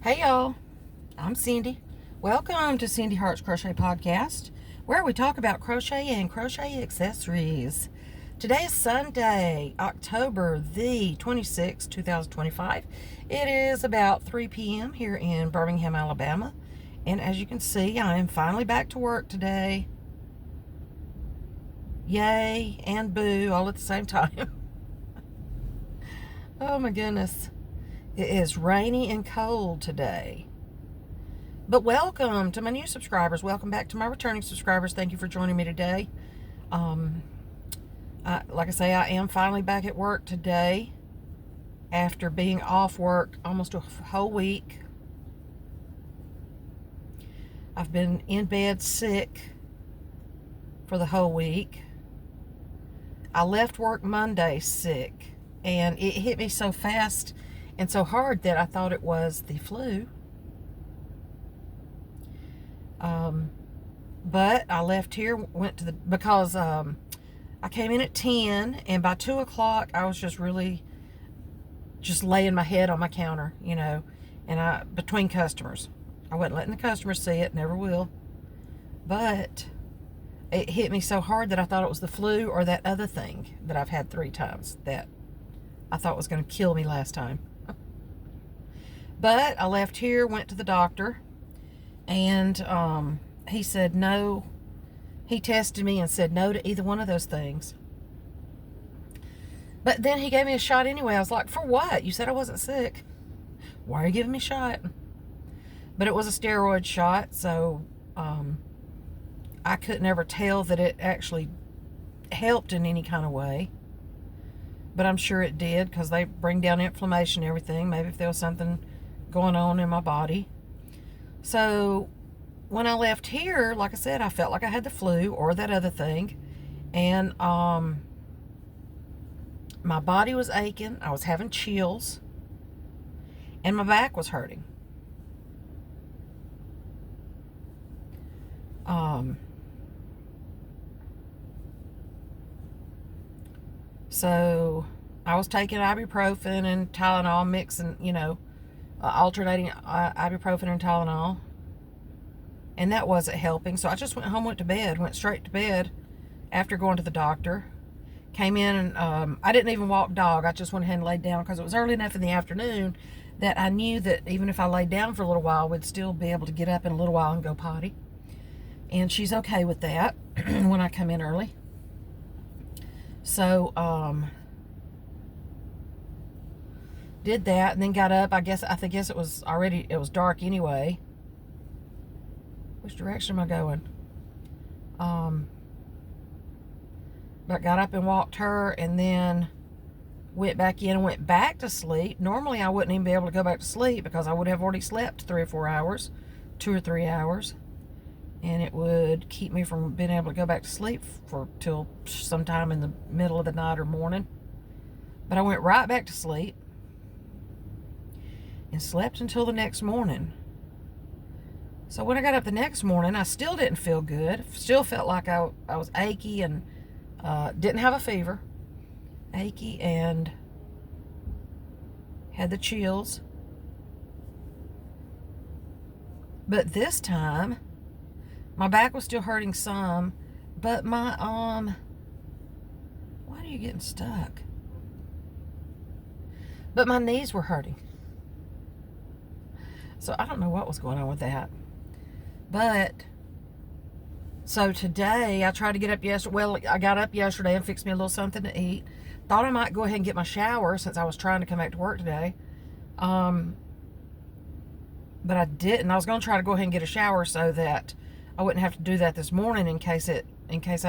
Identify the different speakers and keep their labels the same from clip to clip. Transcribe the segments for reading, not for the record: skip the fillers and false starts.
Speaker 1: Hey y'all, I'm Cindy. Welcome to Cindy Hart's Crochet Podcast, where we talk about crochet and crochet accessories. Today is Sunday, October the 26th, 2025. It is about 3 p.m. here in Birmingham, Alabama. And as you can see, I am finally back to work today. Yay and boo all at the same time. Oh my goodness. It is rainy and cold today. But welcome to my new subscribers. Welcome back to my returning subscribers. Thank you for joining me today. Like I say, I am finally back at work today after being off work almost a whole week. I've been in bed sick for the whole week. I left work Monday sick, and it hit me so fast and so hard that I thought it was the flu. But I left here, went to because I came in at 10, and by 2 o'clock I was just laying my head on my counter, and between customers. I wasn't letting the customers see it, never will. But it hit me so hard that I thought it was the flu or that other thing that I've had 3 times that I thought was going to kill me last time. But I left here, went to the doctor, and he said no. He tested me and said no to either one of those things. But then he gave me a shot anyway. I was like, for what? You said I wasn't sick. Why are you giving me a shot? But it was a steroid shot, so I couldn't ever tell that it actually helped in any kind of way. But I'm sure it did, because they bring down inflammation and everything. Maybe if there was something going on in my body. So when I left here, like I said, I felt like I had the flu or that other thing. And my body was aching. I was having chills. And my back was hurting. So I was taking ibuprofen and Tylenol, mixing, alternating ibuprofen and Tylenol. And that wasn't helping. So I just went home, went straight to bed after going to the doctor. Came in and I didn't even walk dog. I just went ahead and laid down because it was early enough in the afternoon that I knew that even if I laid down for a little while, we'd still be able to get up in a little while and go potty. And she's okay with that when I come in early. So, did that and then got up. I guess it was dark anyway. Which direction am I going? But got up and walked her, and then went back in and went back to sleep. Normally I wouldn't even be able to go back to sleep because I would have already slept 3 or 4 hours, 2 or 3 hours. And it would keep me from being able to go back to sleep till sometime in the middle of the night or morning. But I went right back to sleep and slept until the next morning. So when I got up the next morning, I still didn't feel good. Still felt like I was achy and didn't have a fever. Achy and had the chills. But this time, my back was still hurting some, but my, why are you getting stuck? But my knees were hurting. So I don't know what was going on with that. But, so today, I tried to get up yesterday. Well, I got up yesterday and fixed me a little something to eat. Thought I might go ahead and get my shower since I was trying to come back to work today. But I didn't. I was going to try to go ahead and get a shower so that I wouldn't have to do that this morning in case I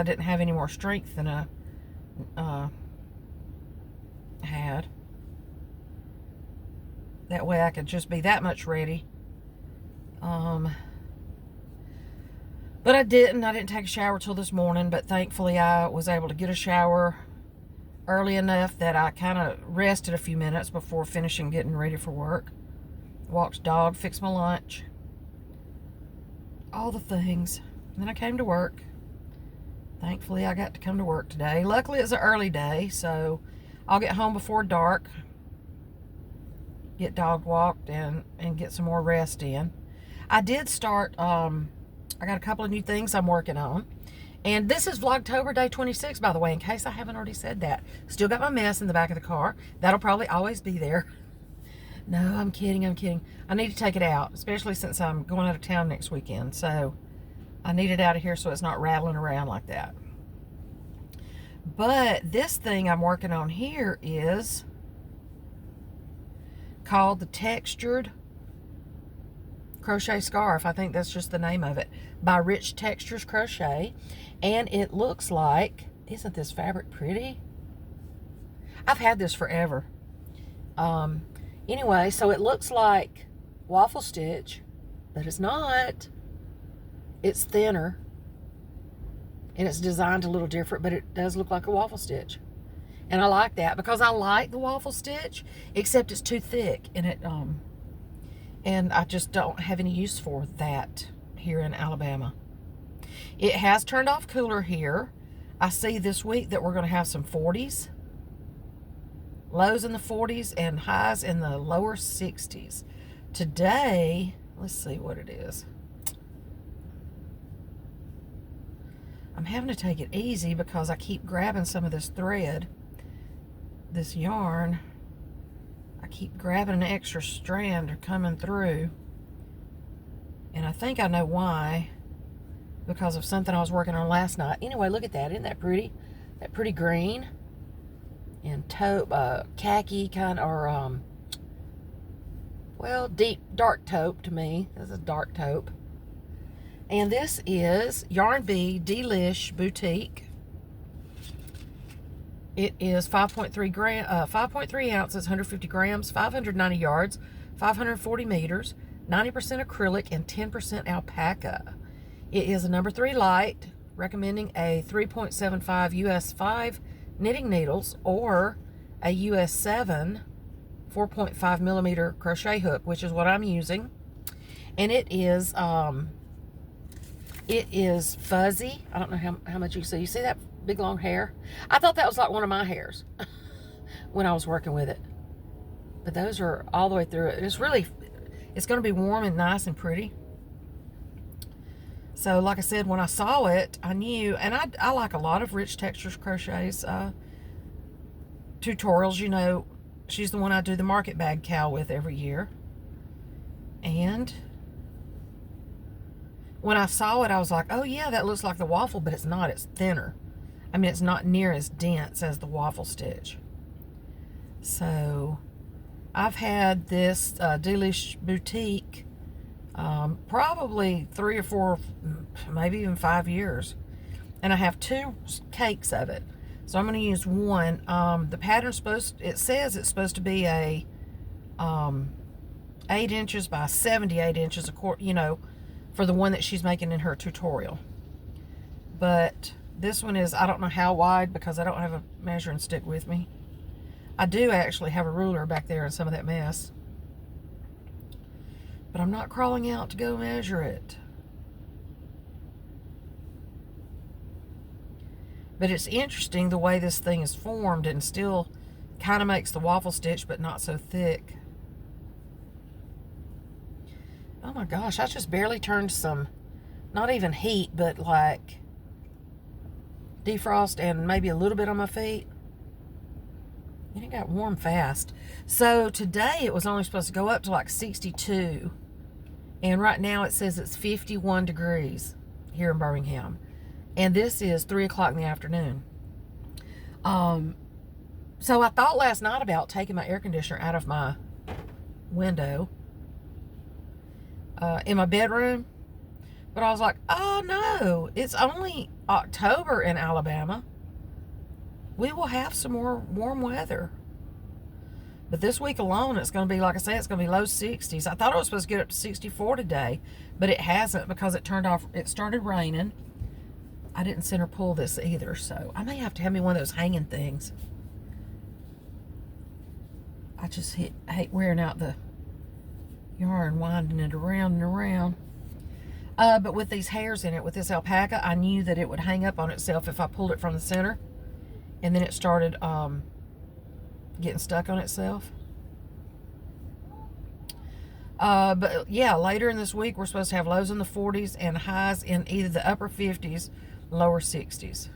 Speaker 1: didn't have any more strength than I had. That way I could just be that much ready. But I didn't. I didn't take a shower till this morning, but thankfully I was able to get a shower early enough that I kind of rested a few minutes before finishing getting ready for work. Walked the dog, fixed my lunch. All the things. Then I came to work. Thankfully, I got to come to work today. Luckily, it's an early day, so I'll get home before dark. get dog walked and get some more rest in. I did start, I got a couple of new things I'm working on. And this is Vlogtober day 26, by the way, in case I haven't already said that. Still got my mess in the back of the car. That'll probably always be there. No, I'm kidding, I'm kidding. I need to take it out, especially since I'm going out of town next weekend. So I need it out of here so it's not rattling around like that. But this thing I'm working on here is called the Textured Crochet Scarf. I think that's just the name of it, by Rich Textures Crochet. And it looks like, isn't this fabric pretty? I've had this forever. Anyway, so it looks like waffle stitch, but it's not. It's thinner, and it's designed a little different, but it does look like a waffle stitch. And I like that because I like the waffle stitch, except it's too thick, and and I just don't have any use for that here in Alabama. It has turned off cooler here. I see this week that we're going to have some 40s. Lows in the 40s and highs in the lower 60s. Today, let's see what it is. I'm having to take it easy because I keep grabbing some of this thread, this yarn. I keep grabbing an extra strand coming through. And I think I know why. Because of something I was working on last night. Anyway, look at that. Isn't that pretty? That pretty green. And taupe, khaki kind of, or, well, dark taupe to me. This is dark taupe. And this is Yarn Bee Delish Boutique. It is 5.3 ounces, 150 grams, 590 yards, 540 meters, 90% acrylic, and 10% alpaca. It is a number 3 light, recommending a 3.75 US 5 knitting needles or a US 7 4.5 millimeter crochet hook, which is what I'm using. And it is fuzzy. I don't know how much you see. You see that big long hair? I thought that was like one of my hairs when I was working with it. But those are all the way through it. It's going to be warm and nice and pretty. So, like I said, when I saw it, I knew, and I like a lot of Rich Textures Crochet's tutorials. You know, she's the one I do the market bag cowl with every year. And when I saw it, I was like, oh yeah, that looks like the waffle, but it's not. It's thinner. I mean, it's not near as dense as the waffle stitch. So, I've had this Delish Boutique probably 3 or 4, maybe even 5 years. And I have 2 cakes of it. So I'm going to use one. The pattern's it says it's supposed to be a 8 inches by 78 inches, you know, for the one that she's making in her tutorial. But this one is, I don't know how wide because I don't have a measuring stick with me. I do actually have a ruler back there in some of that mess. But I'm not crawling out to go measure it. But it's interesting the way this thing is formed and still kind of makes the waffle stitch, but not so thick. Oh my gosh, I just barely turned some, not even heat, but like defrost and maybe a little bit on my feet. And it got warm fast. So today it was only supposed to go up to like 62. And right now it says it's 51 degrees here in Birmingham. And this is 3 o'clock in the afternoon. So I thought last night about taking my air conditioner out of my window in my bedroom. But I was like, oh no, it's only October in Alabama. We will have some more warm weather. But this week alone, it's going to be, like I said, it's going to be low 60s. I thought it was supposed to get up to 64 today, but it hasn't because it started raining. I didn't center pull this either, so I may have to have me one of those hanging things. I just hate wearing out the yarn, winding it around and around. But with these hairs in it, with this alpaca, I knew that it would hang up on itself if I pulled it from the center. And then it started getting stuck on itself. But yeah, later in this week, we're supposed to have lows in the 40s and highs in either the upper 50s, lower 60s.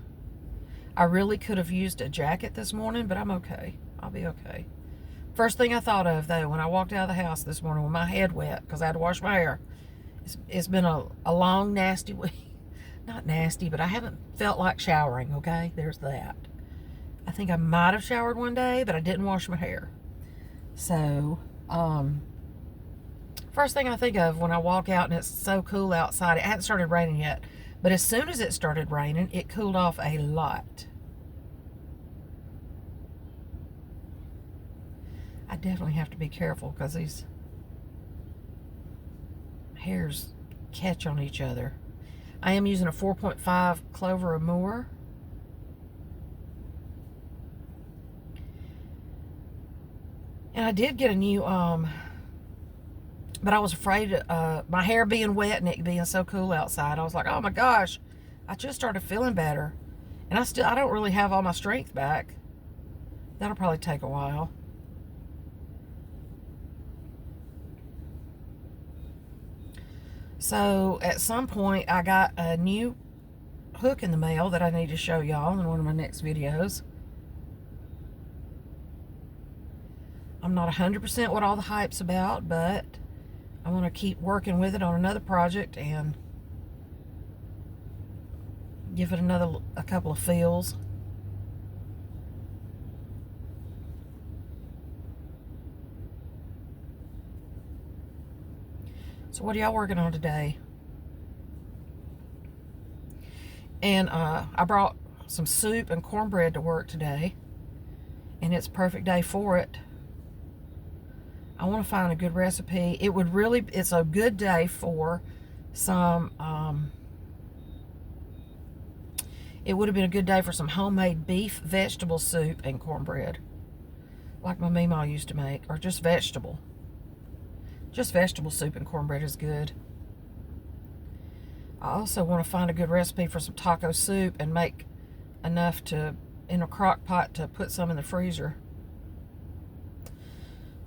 Speaker 1: I really could have used a jacket this morning, but I'm okay. I'll be okay. First thing I thought of, though, when I walked out of the house this morning with my head wet because I had to wash my hair, it's been a long, nasty week. Not nasty, but I haven't felt like showering, okay? There's that. I think I might have showered one day, but I didn't wash my hair. So, first thing I think of when I walk out and it's so cool outside, it hadn't started raining yet, but as soon as it started raining, it cooled off a lot. I definitely have to be careful because these hairs catch on each other. I am using a 4.5 Clover Amour. And I did get a new, but I was afraid of my hair being wet and it being so cool outside. I was like, oh my gosh, I just started feeling better. And I don't really have all my strength back. That'll probably take a while. So at some point I got a new hook in the mail that I need to show y'all in one of my next videos. I'm not 100% what all the hype's about, but I want to keep working with it on another project and give it a couple of feels. So what are y'all working on today? And I brought some soup and cornbread to work today, and it's a perfect day for it. I want to find a good recipe. It's a good day for some, it would have been a good day for some homemade beef vegetable soup and cornbread, like my Meemaw used to make, or just vegetable. Just vegetable soup and cornbread is good. I also want to find a good recipe for some taco soup and make enough in a crock pot to put some in the freezer.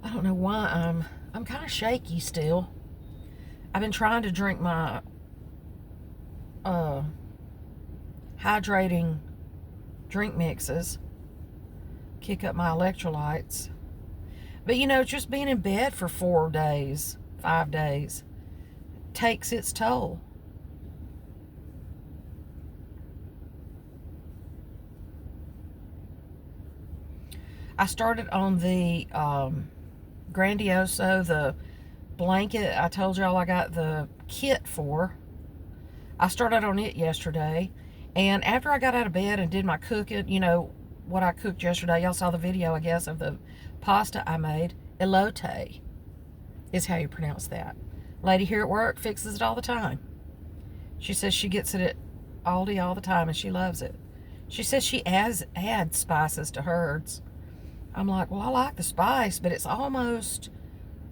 Speaker 1: I don't know why I'm kind of shaky still. I've been trying to drink my hydrating drink mixes, kick up my electrolytes. But you know, just being in bed for 5 days, takes its toll. I started on the Grandioso, the blanket I told y'all I got the kit for. I started on it yesterday, and after I got out of bed and did my cooking, you know, what I cooked yesterday, y'all saw the video, I guess, of the pasta I made. Elote is how you pronounce that. Lady here at work fixes it all the time. She says she gets it at Aldi all the time and she loves it. She says she adds spices to hers. I'm like, well, I like the spice, but it's almost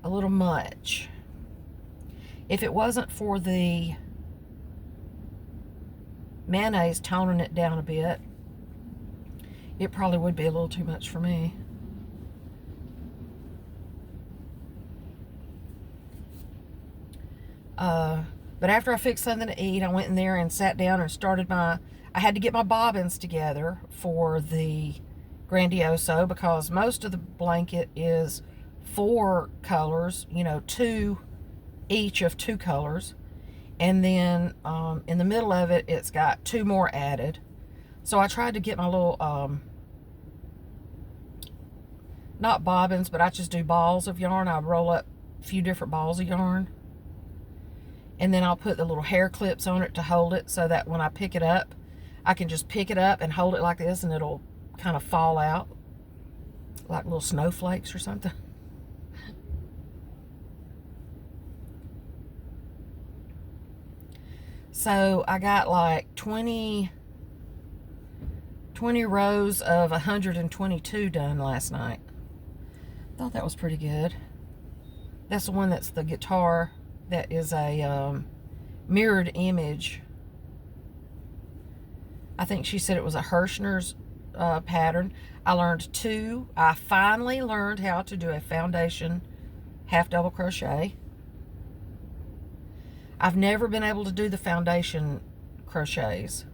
Speaker 1: a little much. If it wasn't for the mayonnaise toning it down a bit, it probably would be a little too much for me. But after I fixed something to eat, I went in there and sat down and started I had to get my bobbins together for the Grandioso because most of the blanket is 4 colors, you know, 2 each of 2 colors. And then in the middle of it, it's got 2 more added. So I tried to get my little, not bobbins, but I just do balls of yarn. I roll up a few different balls of yarn. And then I'll put the little hair clips on it to hold it so that when I pick it up, I can just pick it up and hold it like this and it'll kind of fall out like little snowflakes or something. So I got like 20 rows of 122 done last night. Thought that was pretty good. That's the one that's the guitar that is a mirrored image. I think she said it was a Hirschner's pattern. I finally learned how to do a foundation half double crochet. I've never been able to do the foundation crochets,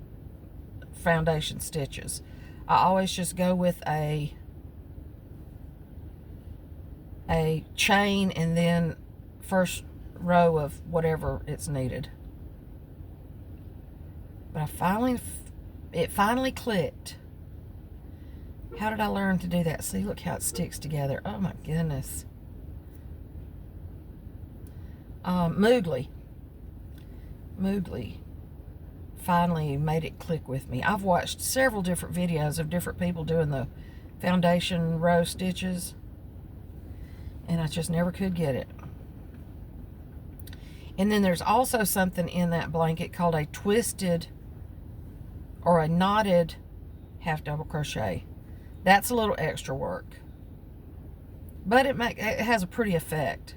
Speaker 1: foundation stitches. I always just go with a chain and then first row of whatever it's needed. But it finally clicked. How did I learn to do that? See, look how it sticks together. Oh my goodness. Moodley finally made it click with me. I've watched several different videos of different people doing the foundation row stitches, and I just never could get it. And then there's also something in that blanket called a twisted or a knotted half double crochet. That's a little extra work, but it has a pretty effect.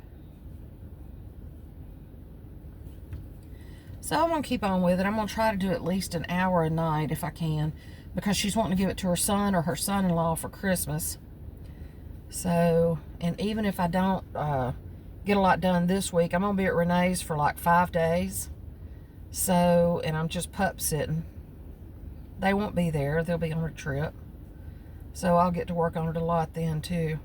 Speaker 1: So I'm going to keep on with it. I'm going to try to do at least an hour a night if I can, because she's wanting to give it to her son or her son-in-law for Christmas. So, and even if I don't get a lot done this week, I'm going to be at Renee's for like 5 days. So, and I'm just pup sitting. They won't be there. They'll be on a trip. So I'll get to work on it a lot then too.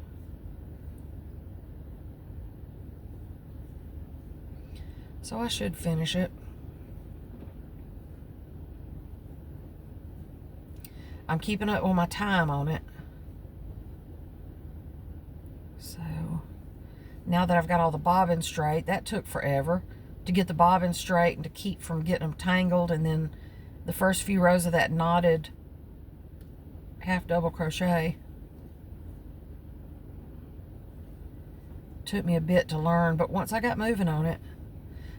Speaker 1: So I should finish it. I'm keeping up with my time on it. So now that I've got all the bobbins straight, that took forever to get the bobbins straight and to keep from getting them tangled, and then the first few rows of that knotted half double crochet took me a bit to learn, but once I got moving on it,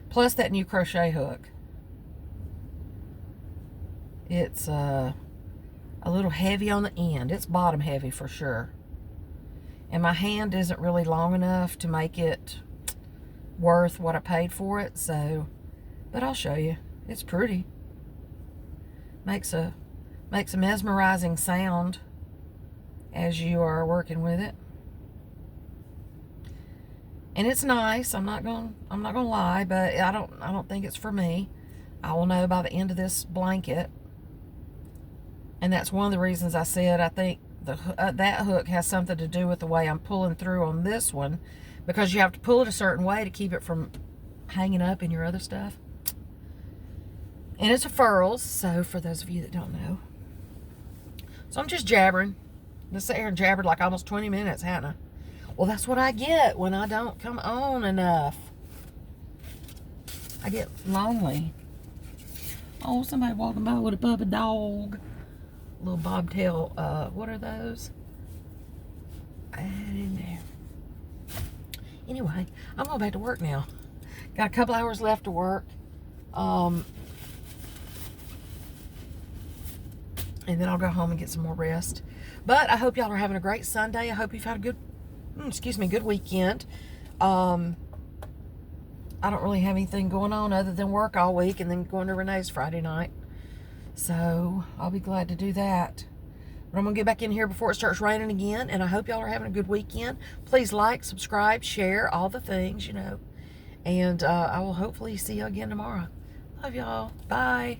Speaker 1: plus that new crochet hook, it's a little heavy on the end. It's bottom heavy for sure, and my hand isn't really long enough to make it worth what I paid for it. So, but I'll show you. It's pretty. Makes a mesmerizing sound as you are working with it, and it's nice. I'm not gonna lie, but I don't think it's for me. I will know by the end of this blanket, and that's one of the reasons I said I think that hook has something to do with the way I'm pulling through on this one, because you have to pull it a certain way to keep it from hanging up in your other stuff. And it's a furls, so for those of you that don't know. So I'm just jabbering. Just sit here and jabbered like almost 20 minutes, hadn't I? Well, that's what I get when I don't come on enough. I get lonely. Oh, somebody walking by with a puppy dog. Little bobtail, what are those? Add in there. Anyway, I'm going back to work now. Got a couple hours left to work. And then I'll go home and get some more rest. But I hope y'all are having a great Sunday. I hope you've had a good, good weekend. I don't really have anything going on other than work all week and then going to Renee's Friday night. So I'll be glad to do that. But I'm going to get back in here before it starts raining again. And I hope y'all are having a good weekend. Please like, subscribe, share, all the things, you know. And I will hopefully see you again tomorrow. Love y'all. Bye.